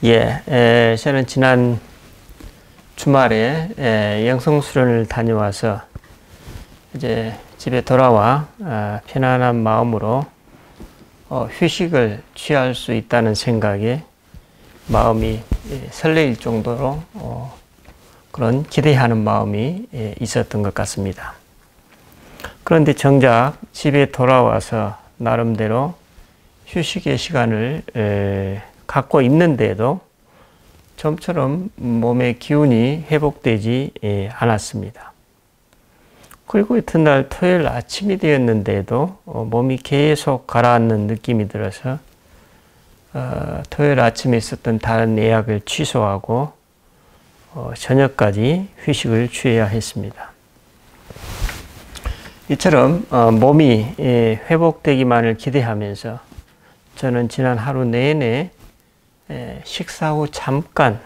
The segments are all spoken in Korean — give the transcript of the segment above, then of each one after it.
저는 지난 주말에 영성 수련을 다녀와서 이제 집에 돌아와 편안한 마음으로 휴식을 취할 수 있다는 생각에 마음이 설레일 정도로 그런 기대하는 마음이 있었던 것 같습니다. 그런데 정작 집에 돌아와서 나름대로 휴식의 시간을 갖고 있는데도 좀처럼 몸의 기운이 회복되지 않았습니다. 그리고 이튿날 토요일 아침이 되었는데도 몸이 계속 가라앉는 느낌이 들어서 토요일 아침에 있었던 다른 예약을 취소하고 저녁까지 휴식을 취해야 했습니다. 이처럼 몸이 회복되기만을 기대하면서 저는 지난 하루 내내 식사 후 잠깐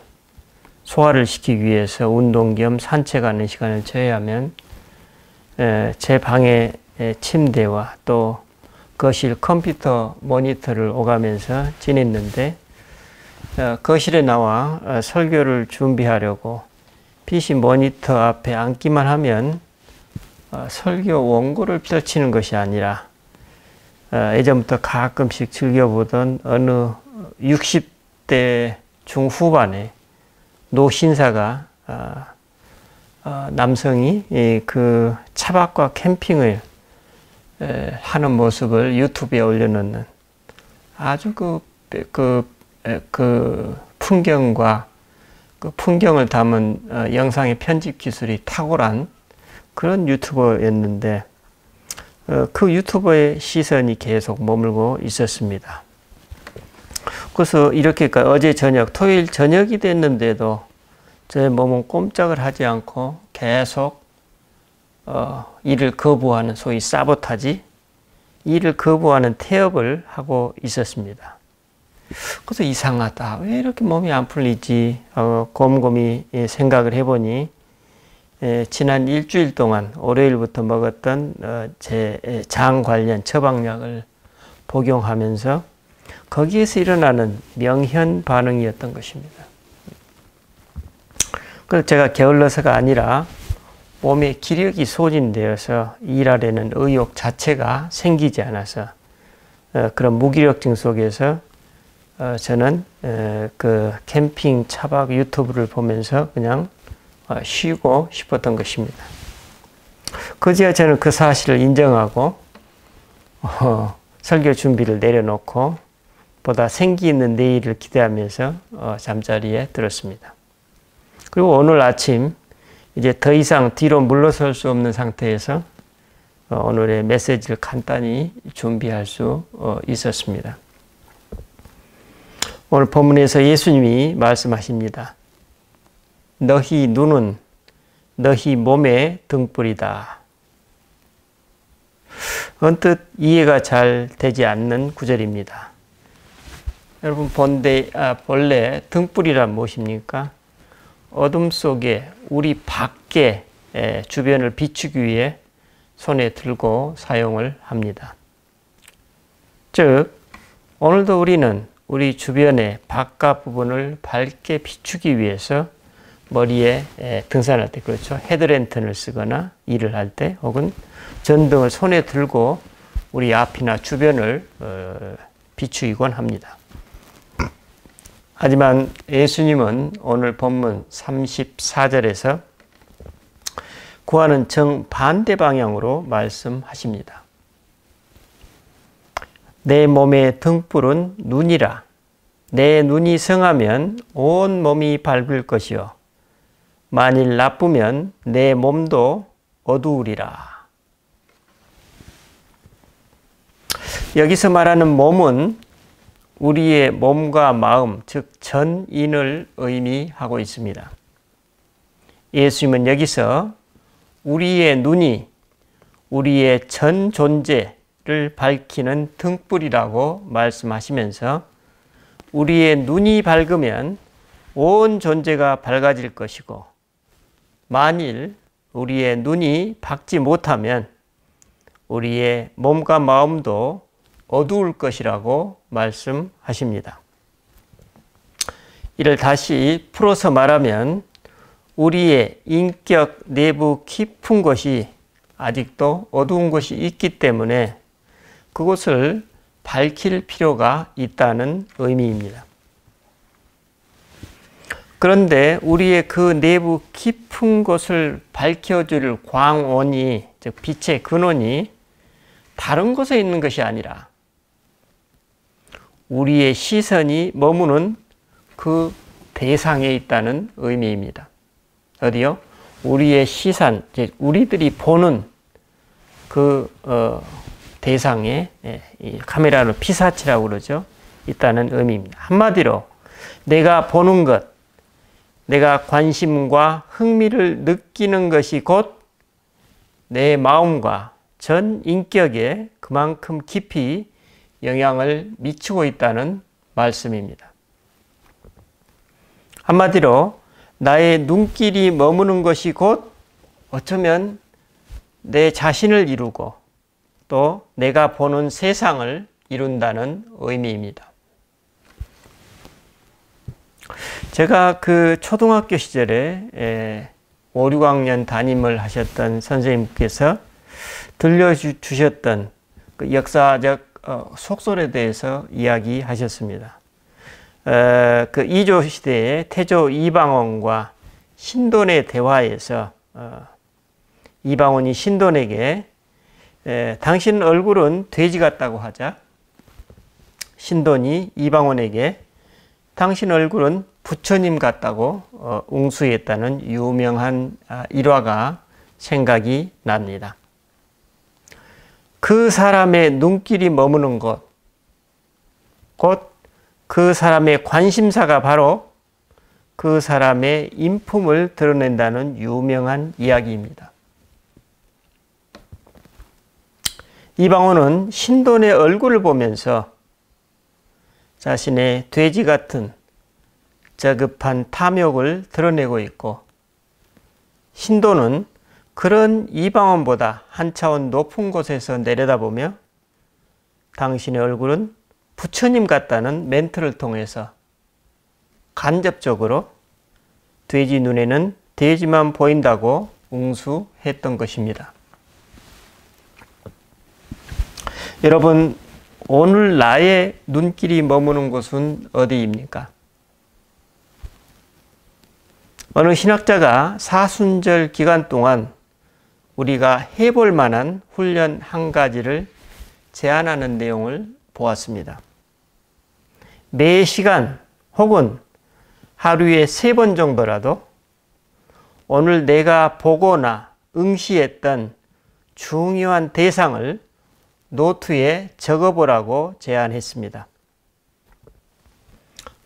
소화를 시키기 위해서 운동 겸 산책하는 시간을 제외하면 제 방의 침대와 또 거실 컴퓨터 모니터를 오가면서 지냈는데 거실에 나와 설교를 준비하려고 PC 모니터 앞에 앉기만 하면 설교 원고를 펼치는 것이 아니라 예전부터 가끔씩 즐겨보던 어느 60대 중후반의 노신사가 남성이 그 차박과 캠핑을 하는 모습을 유튜브에 올려놓는 아주 그 풍경과 그 풍경을 담은 영상의 편집 기술이 탁월한 그런 유튜버였는데 그 유튜버의 시선이 계속 머물고 있었습니다. 그래서 이렇게 어제 저녁, 토요일 저녁이 됐는데도 제 몸은 꼼짝을 하지 않고 계속 일을 거부하는 소위 사보타지, 일을 거부하는 태업을 하고 있었습니다. 그래서 이상하다. 왜 이렇게 몸이 안 풀리지? 곰곰이 생각을 해보니 지난 일주일 동안 월요일부터 먹었던 제 장 관련 처방약을 복용하면서 거기에서 일어나는 명현 반응이었던 것입니다. 그래서 제가 게을러서가 아니라 몸에 기력이 소진되어서 일하려는 의욕 자체가 생기지 않아서 그런 무기력증 속에서 저는 그 캠핑 차박 유튜브를 보면서 그냥 쉬고 싶었던 것입니다. 그제야 저는 그 사실을 인정하고 설교 준비를 내려놓고 보다 생기 있는 내일을 기대하면서 잠자리에 들었습니다. 그리고 오늘 아침 이제 더 이상 뒤로 물러설 수 없는 상태에서 오늘의 메시지를 간단히 준비할 수 있었습니다. 오늘 본문에서 예수님이 말씀하십니다. 너희 눈은 너희 몸의 등불이다. 언뜻 이해가 잘 되지 않는 구절입니다. 여러분 본래 등불이란 무엇입니까? 어둠 속에 우리 밖에 주변을 비추기 위해 손에 들고 사용을 합니다. 즉 오늘도 우리는 우리 주변의 바깥 부분을 밝게 비추기 위해서 머리에 등산할 때 그렇죠. 헤드랜턴을 쓰거나 일을 할 때 혹은 전등을 손에 들고 우리 앞이나 주변을 비추이곤 합니다. 하지만 예수님은 오늘 본문 34절에서 그와는 정반대 방향으로 말씀하십니다. 내 몸의 등불은 눈이라. 내 눈이 성하면 온 몸이 밝을 것이요 만일 나쁘면 내 몸도 어두우리라. 여기서 말하는 몸은 우리의 몸과 마음, 즉 전인을 의미하고 있습니다. 예수님은 여기서 우리의 눈이 우리의 전 존재를 밝히는 등불이라고 말씀하시면서 우리의 눈이 밝으면 온 존재가 밝아질 것이고 만일 우리의 눈이 밝지 못하면 우리의 몸과 마음도 어두울 것이라고 말씀하십니다. 이를 다시 풀어서 말하면 우리의 인격 내부 깊은 곳이 아직도 어두운 곳이 있기 때문에 그곳을 밝힐 필요가 있다는 의미입니다. 그런데 우리의 그 내부 깊은 곳을 밝혀줄 광원이, 즉 빛의 근원이 다른 곳에 있는 것이 아니라 우리의 시선이 머무는 그 대상에 있다는 의미입니다. 어디요? 우리의 시선, 우리들이 보는 그 대상에, 이 카메라로 피사체라고 그러죠. 있다는 의미입니다. 한마디로 내가 보는 것, 내가 관심과 흥미를 느끼는 것이 곧 내 마음과 전 인격에 그만큼 깊이 영향을 미치고 있다는 말씀입니다. 한마디로 나의 눈길이 머무는 것이 곧 어쩌면 내 자신을 이루고 또 내가 보는 세상을 이룬다는 의미입니다. 제가 그 초등학교 시절에 5, 6학년 담임을 하셨던 선생님께서 들려주셨던 그 역사적 속설에 대해서 이야기하셨습니다. 그 이조 시대의 태조 이방원과 신돈의 대화에서 이방원이 신돈에게 당신 얼굴은 돼지 같다고 하자 신돈이 이방원에게 당신 얼굴은 부처님 같다고 응수했다는 유명한 일화가 생각이 납니다. 그 사람의 눈길이 머무는 곳, 곧 그 사람의 관심사가 바로 그 사람의 인품을 드러낸다는 유명한 이야기입니다. 이방원은 신돈의 얼굴을 보면서 자신의 돼지 같은 저급한 탐욕을 드러내고 있고 신돈은 그런 이방원보다 한 차원 높은 곳에서 내려다보며 당신의 얼굴은 부처님 같다는 멘트를 통해서 간접적으로 돼지 눈에는 돼지만 보인다고 응수했던 것입니다. 여러분, 오늘 나의 눈길이 머무는 곳은 어디입니까? 어느 신학자가 사순절 기간 동안 우리가 해볼 만한 훈련 한 가지를 제안하는 내용을 보았습니다. 매 시간 혹은 하루에 3번 정도라도 오늘 내가 보거나 응시했던 중요한 대상을 노트에 적어보라고 제안했습니다.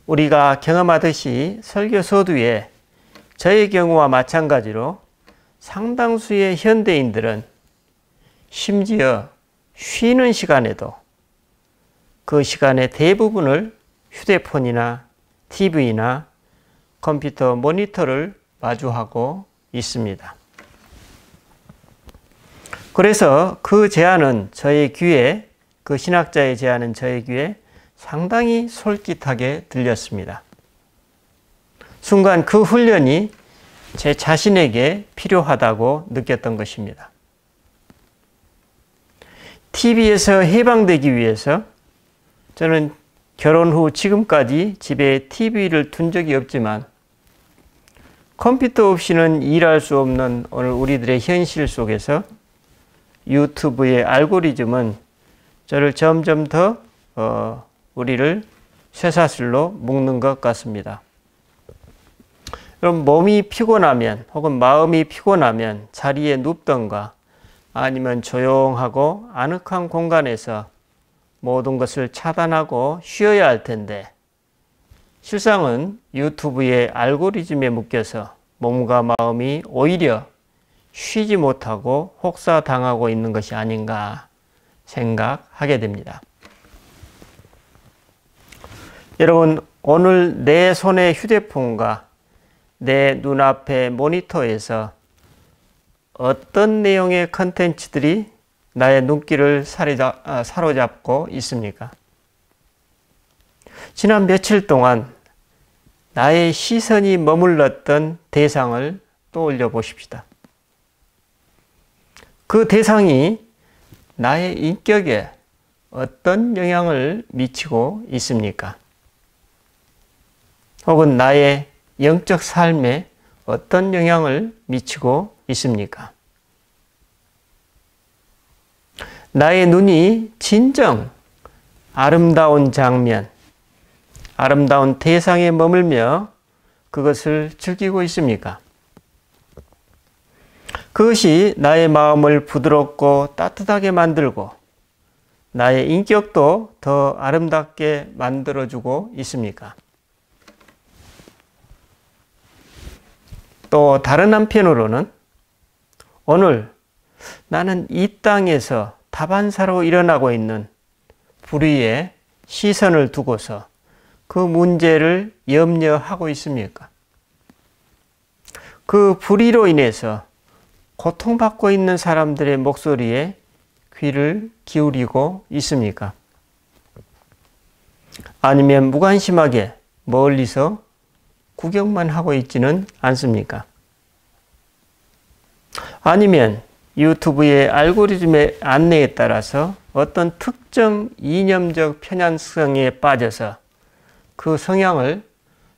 우리가 경험하듯이 설교 서두에 저의 경우와 마찬가지로 상당수의 현대인들은 심지어 쉬는 시간에도 그 시간의 대부분을 휴대폰이나 TV나 컴퓨터 모니터를 마주하고 있습니다. 그래서 그 제안은 저의 귀에, 그 신학자의 제안은 저의 귀에 상당히 솔깃하게 들렸습니다. 순간 그 훈련이 제 자신에게 필요하다고 느꼈던 것입니다. TV에서 해방되기 위해서 저는 결혼 후 지금까지 집에 TV를 둔 적이 없지만 컴퓨터 없이는 일할 수 없는 오늘 우리들의 현실 속에서 유튜브의 알고리즘은 저를 점점 더 우리를 쇠사슬로 묶는 것 같습니다. 그럼 몸이 피곤하면 혹은 마음이 피곤하면 자리에 눕던가 아니면 조용하고 아늑한 공간에서 모든 것을 차단하고 쉬어야 할 텐데 실상은 유튜브의 알고리즘에 묶여서 몸과 마음이 오히려 쉬지 못하고 혹사당하고 있는 것이 아닌가 생각하게 됩니다. 여러분, 오늘 내 손의 휴대폰과 내 눈앞의 모니터에서 어떤 내용의 컨텐츠들이 나의 눈길을 사로잡고 있습니까? 지난 며칠 동안 나의 시선이 머물렀던 대상을 떠올려 보십시다. 그 대상이 나의 인격에 어떤 영향을 미치고 있습니까? 혹은 나의 영적 삶에 어떤 영향을 미치고 있습니까? 나의 눈이 진정 아름다운 장면, 아름다운 대상에 머물며 그것을 즐기고 있습니까? 그것이 나의 마음을 부드럽고 따뜻하게 만들고 나의 인격도 더 아름답게 만들어주고 있습니까? 또 다른 한편으로는 오늘 나는 이 땅에서 다반사로 일어나고 있는 불의에 시선을 두고서 그 문제를 염려하고 있습니까? 그 불의로 인해서 고통받고 있는 사람들의 목소리에 귀를 기울이고 있습니까? 아니면 무관심하게 멀리서 구경만 하고 있지는 않습니까? 아니면 유튜브의 알고리즘의 안내에 따라서 어떤 특정 이념적 편향성에 빠져서 그 성향을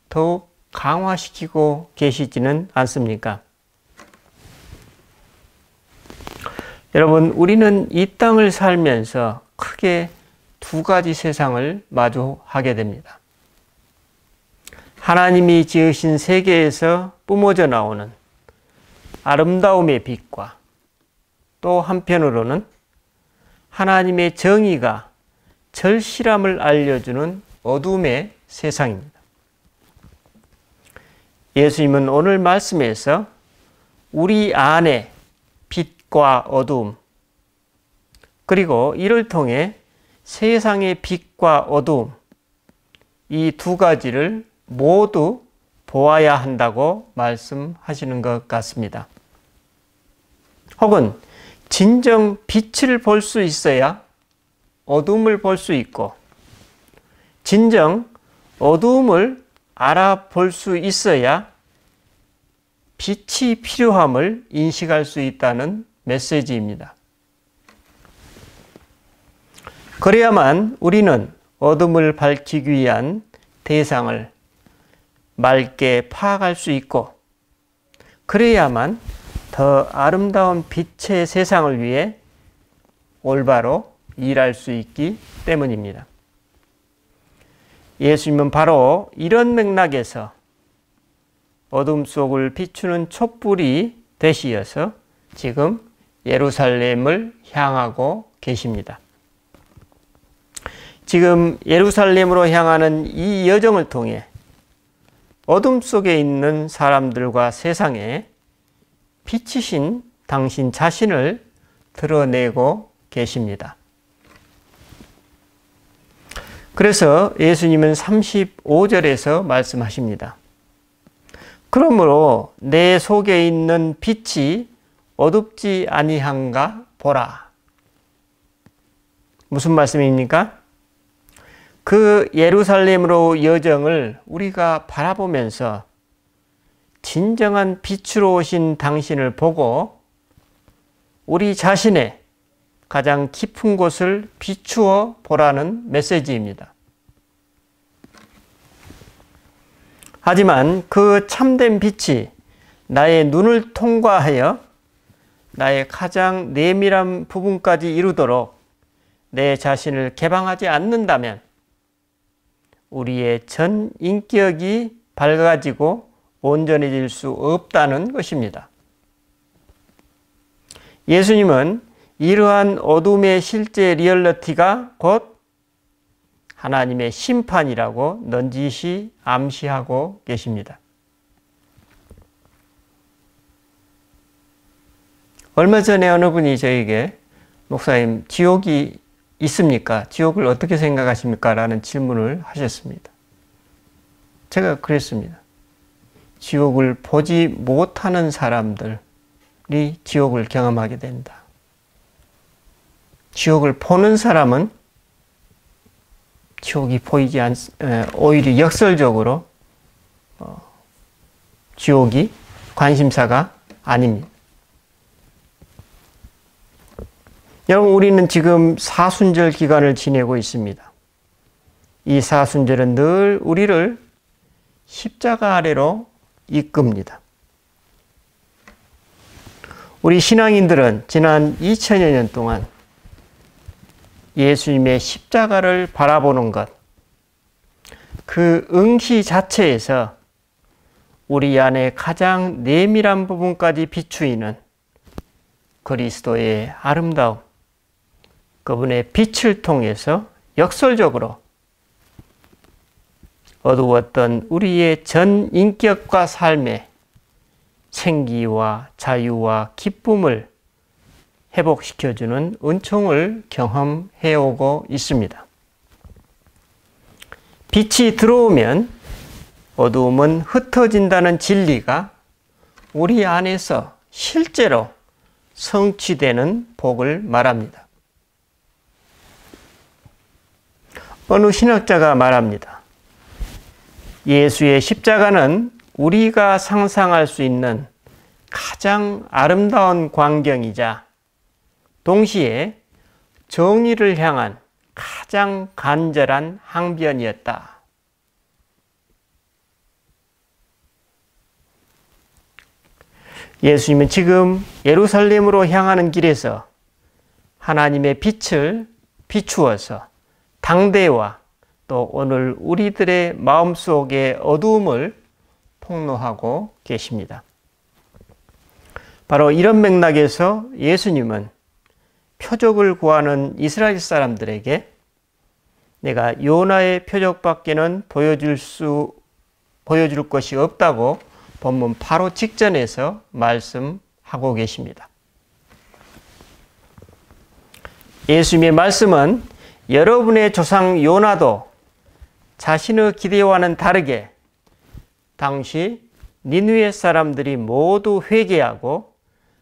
더욱 강화시키고 계시지는 않습니까? 여러분, 우리는 이 땅을 살면서 크게 두 가지 세상을 마주하게 됩니다. 하나님이 지으신 세계에서 뿜어져 나오는 아름다움의 빛과 또 한편으로는 하나님의 정의가 절실함을 알려주는 어둠의 세상입니다. 예수님은 오늘 말씀에서 우리 안에 빛과 어둠, 그리고 이를 통해 세상의 빛과 어둠, 이 두 가지를 모두 보아야 한다고 말씀하시는 것 같습니다. 혹은 진정 빛을 볼 수 있어야 어둠을 볼 수 있고, 진정 어둠을 알아볼 수 있어야 빛이 필요함을 인식할 수 있다는 메시지입니다. 그래야만 우리는 어둠을 밝히기 위한 대상을 맑게 파악할 수 있고, 그래야만 더 아름다운 빛의 세상을 위해 올바로 일할 수 있기 때문입니다. 예수님은 바로 이런 맥락에서 어둠 속을 비추는 촛불이 되시어서 지금 예루살렘을 향하고 계십니다. 지금 예루살렘으로 향하는 이 여정을 통해 어둠 속에 있는 사람들과 세상에 빛이신 당신 자신을 드러내고 계십니다. 그래서 예수님은 35절에서 말씀하십니다. 그러므로 내 속에 있는 빛이 어둡지 아니한가 보라. 무슨 말씀입니까? 그 예루살렘으로 여정을 우리가 바라보면서 진정한 빛으로 오신 당신을 보고 우리 자신의 가장 깊은 곳을 비추어 보라는 메시지입니다. 하지만 그 참된 빛이 나의 눈을 통과하여 나의 가장 내밀한 부분까지 이루도록 내 자신을 개방하지 않는다면 우리의 전 인격이 밝아지고 온전해질 수 없다는 것입니다. 예수님은 이러한 어둠의 실제 리얼리티가 곧 하나님의 심판이라고 넌지시 암시하고 계십니다. 얼마 전에 어느 분이 저에게 목사님, 지옥이 있습니까? 지옥을 어떻게 생각하십니까? 라는 질문을 하셨습니다. 제가 그랬습니다. 지옥을 보지 못하는 사람들이 지옥을 경험하게 된다. 지옥을 보는 사람은 지옥이 보이지 오히려 역설적으로 지옥이 관심사가 아닙니다. 여러분, 우리는 지금 사순절 기간을 지내고 있습니다. 이 사순절은 늘 우리를 십자가 아래로 이끕니다. 우리 신앙인들은 지난 2000여 년 동안 예수님의 십자가를 바라보는 것, 그 응시 자체에서 우리 안에 가장 내밀한 부분까지 비추이는 그리스도의 아름다움, 그분의 빛을 통해서 역설적으로 어두웠던 우리의 전 인격과 삶의 생기와 자유와 기쁨을 회복시켜주는 은총을 경험해오고 있습니다. 빛이 들어오면 어두움은 흩어진다는 진리가 우리 안에서 실제로 성취되는 복을 말합니다. 어느 신학자가 말합니다. 예수의 십자가는 우리가 상상할 수 있는 가장 아름다운 광경이자 동시에 정의를 향한 가장 간절한 항변이었다. 예수님은 지금 예루살렘으로 향하는 길에서 하나님의 빛을 비추어서 당대와 또 오늘 우리들의 마음속의 어두움을 폭로하고 계십니다. 바로 이런 맥락에서 예수님은 표적을 구하는 이스라엘 사람들에게 내가 요나의 표적밖에는 보여줄 것이 없다고 본문 바로 직전에서 말씀하고 계십니다. 예수님의 말씀은 여러분의 조상 요나도 자신의 기대와는 다르게 당시 니느웨 사람들이 모두 회개하고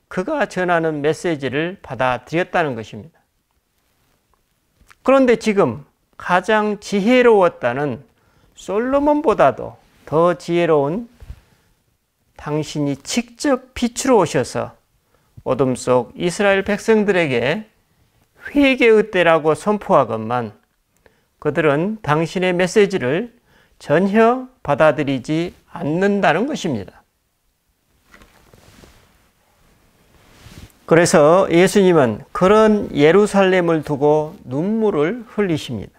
그가 전하는 메시지를 받아들였다는 것입니다. 그런데 지금 가장 지혜로웠다는 솔로몬보다도 더 지혜로운 당신이 직접 빛으로 오셔서 어둠 속 이스라엘 백성들에게 회개의 때라고 선포하건만 그들은 당신의 메시지를 전혀 받아들이지 않는다는 것입니다. 그래서 예수님은 그런 예루살렘을 두고 눈물을 흘리십니다.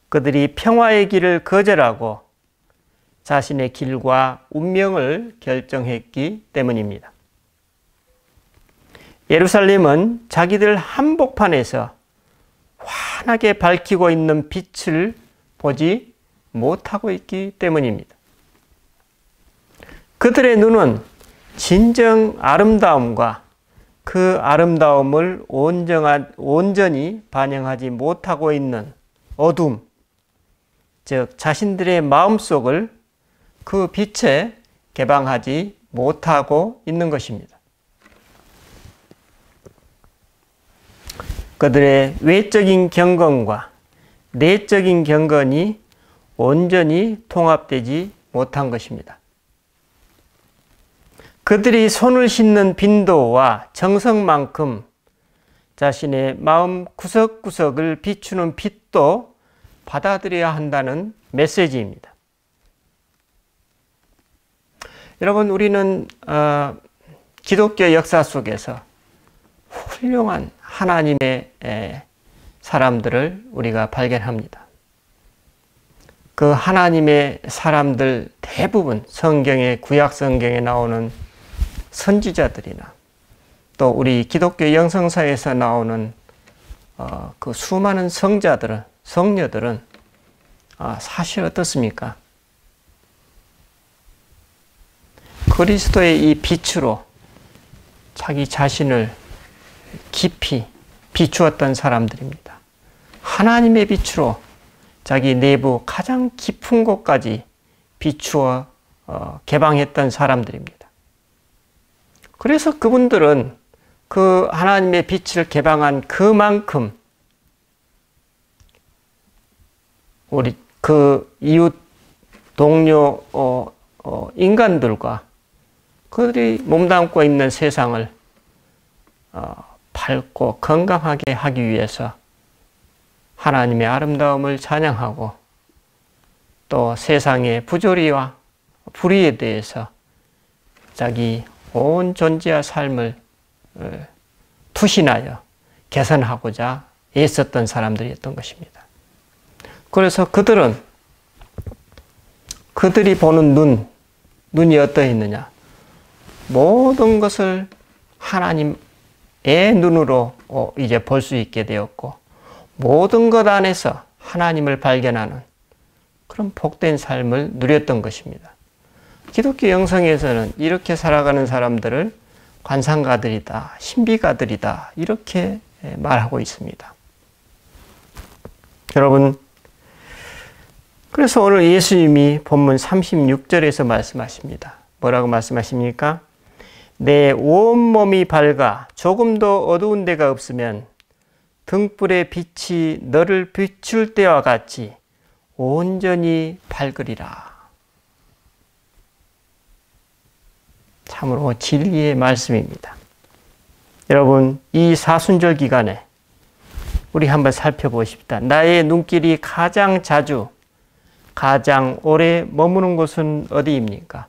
그들이 평화의 길을 거절하고 자신의 길과 운명을 결정했기 때문입니다. 예루살렘은 자기들 한복판에서 환하게 밝히고 있는 빛을 보지 못하고 있기 때문입니다. 그들의 눈은 진정 아름다움과 그 아름다움을 온전히 반영하지 못하고 있는 어둠, 즉 자신들의 마음속을 그 빛에 개방하지 못하고 있는 것입니다. 그들의 외적인 경건과 내적인 경건이 온전히 통합되지 못한 것입니다. 그들이 손을 씻는 빈도와 정성만큼 자신의 마음 구석구석을 비추는 빛도 받아들여야 한다는 메시지입니다. 여러분, 우리는 기독교 역사 속에서 훌륭한 하나님의 사람들을 우리가 발견합니다. 그 하나님의 사람들 대부분 성경의 구약 성경에 나오는 선지자들이나 또 우리 기독교 영성사에서 나오는 그 수많은 성자들은 성녀들은 사실 어떻습니까? 그리스도의 이 빛으로 자기 자신을 깊이 비추었던 사람들입니다. 하나님의 빛으로 자기 내부 가장 깊은 곳까지 비추어 개방했던 사람들입니다. 그래서 그분들은 그 하나님의 빛을 개방한 그만큼 우리 그 이웃 동료 인간들과 그들이 몸담고 있는 세상을 밝고 건강하게 하기 위해서 하나님의 아름다움을 찬양하고 또 세상의 부조리와 불의에 대해서 자기 온 존재와 삶을 투신하여 개선하고자 애썼던 사람들이었던 것입니다. 그래서 그들이 보는 눈이 어떠했느냐? 모든 것을 하나님의 눈으로 이제 볼 수 있게 되었고, 모든 것 안에서 하나님을 발견하는 그런 복된 삶을 누렸던 것입니다. 기독교 영성에서는 이렇게 살아가는 사람들을 관상가들이다, 신비가들이다, 이렇게 말하고 있습니다. 여러분, 그래서 오늘 예수님이 본문 36절에서 말씀하십니다. 뭐라고 말씀하십니까? 내 온몸이 밝아 조금도 어두운 데가 없으면 등불의 빛이 너를 비출 때와 같이 온전히 밝으리라. 참으로 진리의 말씀입니다. 여러분, 이 사순절 기간에 우리 한번 살펴보십시다. 나의 눈길이 가장 자주, 가장 오래 머무는 곳은 어디입니까?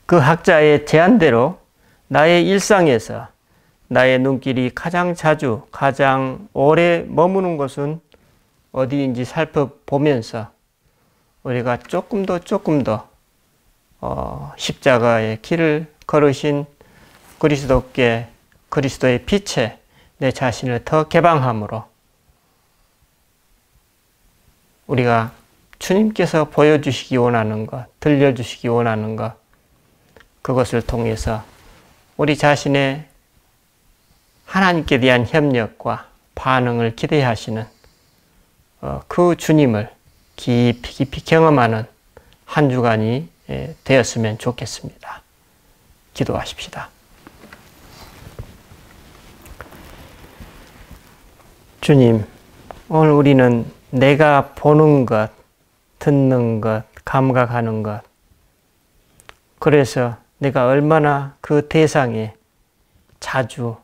그 학자의 제안대로 나의 일상에서 나의 눈길이 가장 자주, 가장 오래 머무는 곳은 어디인지 살펴보면서 우리가 조금 더 십자가의 길을 걸으신 그리스도의 빛에 내 자신을 더 개방함으로 우리가 주님께서 보여주시기 원하는 것, 들려주시기 원하는 것, 그것을 통해서 우리 자신의 하나님께 대한 협력과 반응을 기대하시는 그 주님을 깊이 경험하는 한 주간이 되었으면 좋겠습니다. 기도하십시다. 주님, 오늘 우리는 내가 보는 것, 듣는 것, 감각하는 것, 그래서 내가 얼마나 그 대상에 자주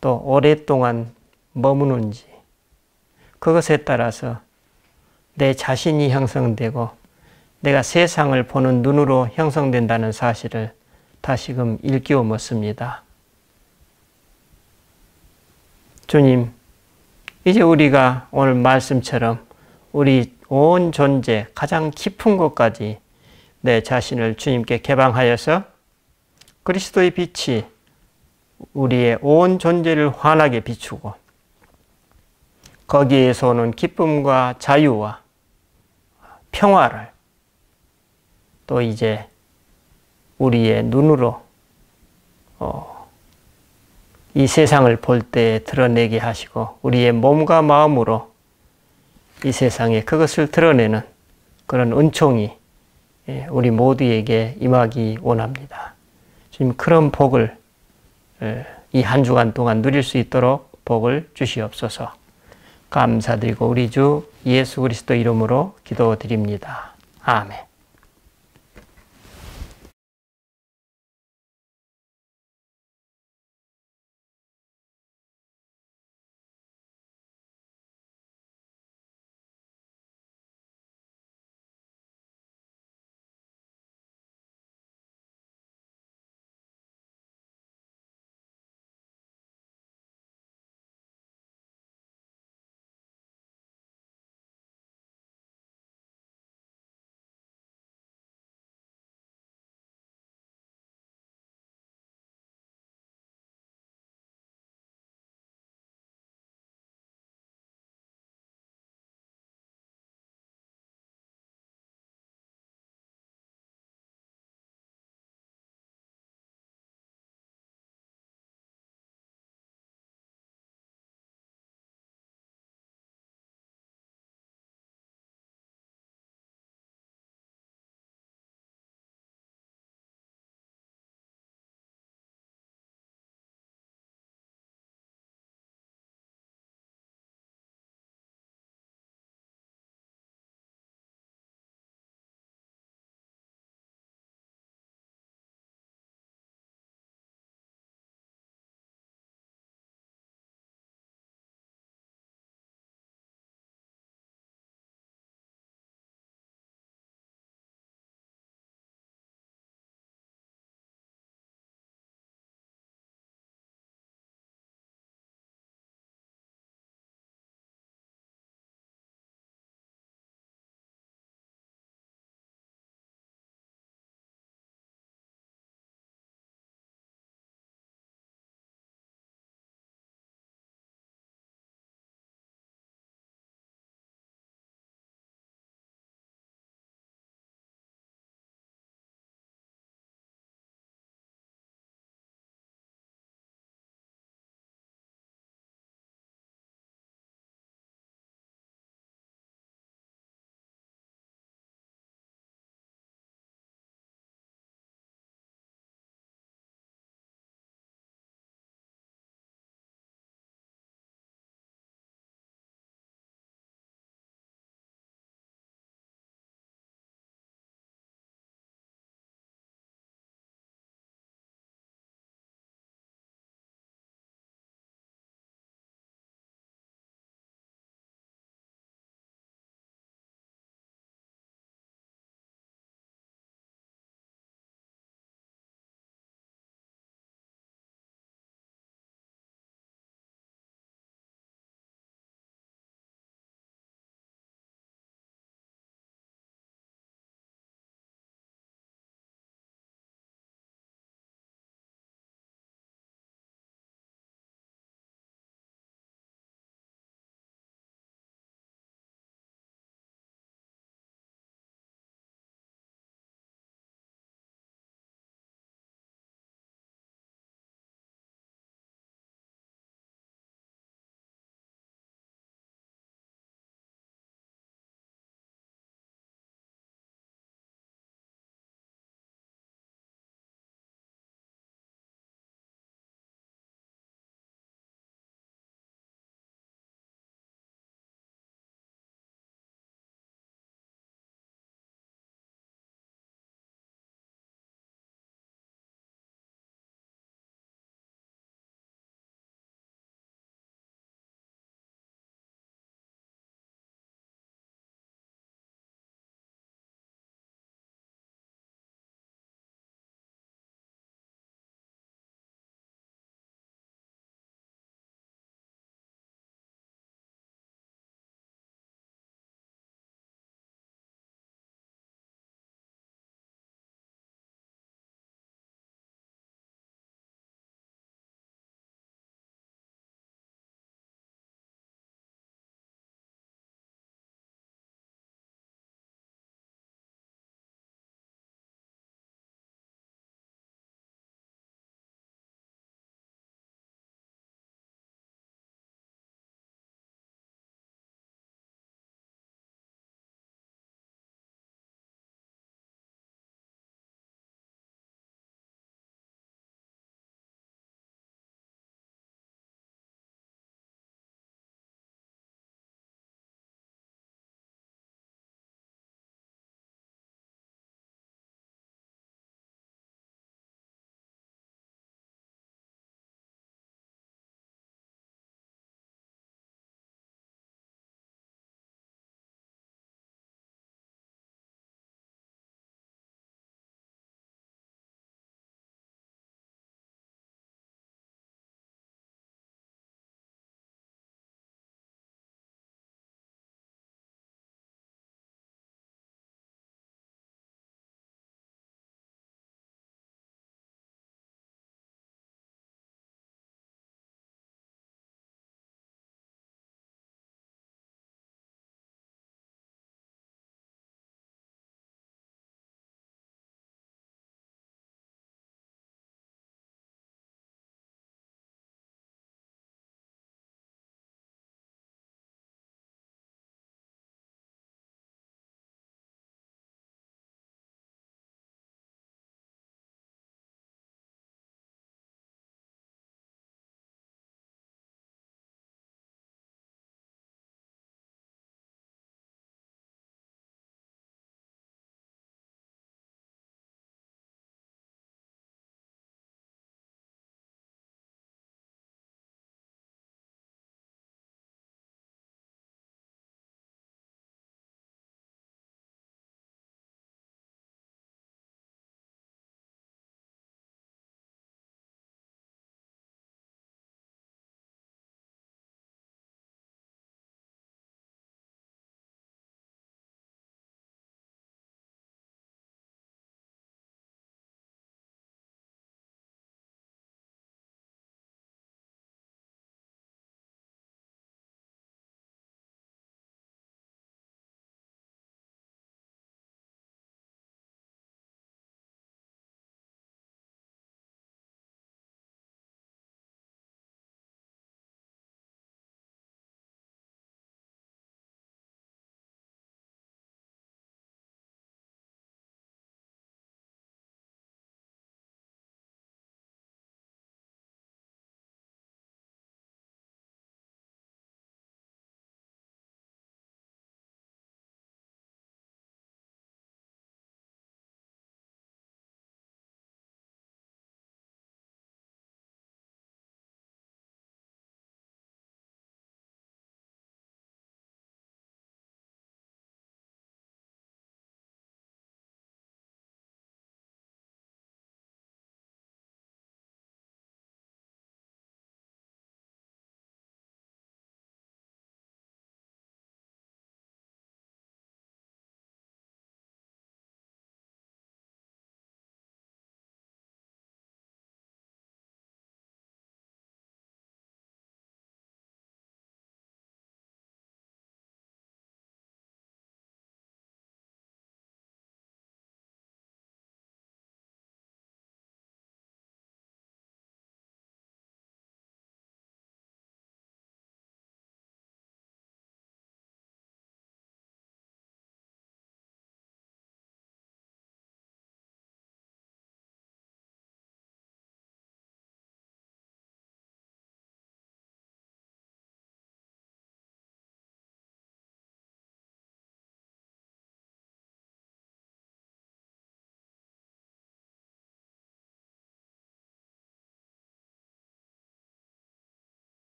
또 오랫동안 머무는지, 그것에 따라서 내 자신이 형성되고 내가 세상을 보는 눈으로 형성된다는 사실을 다시금 일깨워 묻습니다. 주님, 이제 우리가 오늘 말씀처럼 우리 온 존재 가장 깊은 곳까지 내 자신을 주님께 개방하여서 그리스도의 빛이 우리의 온 존재를 환하게 비추고 거기에서 오는 기쁨과 자유와 평화를 또 이제 우리의 눈으로 이 세상을 볼 때 드러내게 하시고 우리의 몸과 마음으로 이 세상에 그것을 드러내는 그런 은총이 우리 모두에게 임하기 원합니다. 주님, 그런 복을 이 한 주간 동안 누릴 수 있도록 복을 주시옵소서. 감사드리고 우리 주 예수 그리스도 이름으로 기도드립니다. 아멘.